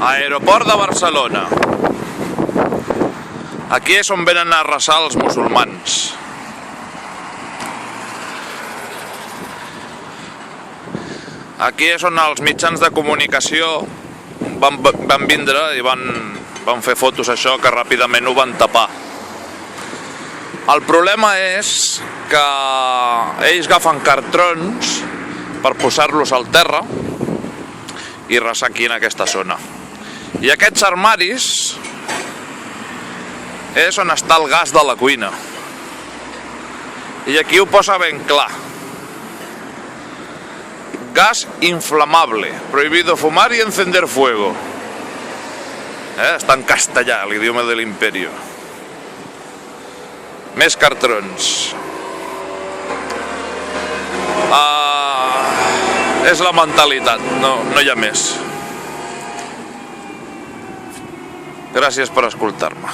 Aeroport de Barcelona. Aquí és on venen a arrasar els musulmans. Aquí és on els mitjans de comunicació van vindre i van fer fotos això que ràpidament ho van tapar. El problema és que ells agafen cartrons per posar-los al terra i resar aquí en aquesta zona. I aquests armaris és on està el gas de la cuina. I aquí ho posa ben clar. Gas inflamable. Prohibido fumar y encender fuego. Està en castellà, l'idioma de l'imperio. Més cartrons. És la mentalitat, no hi ha més. Gràcies per escoltar-me.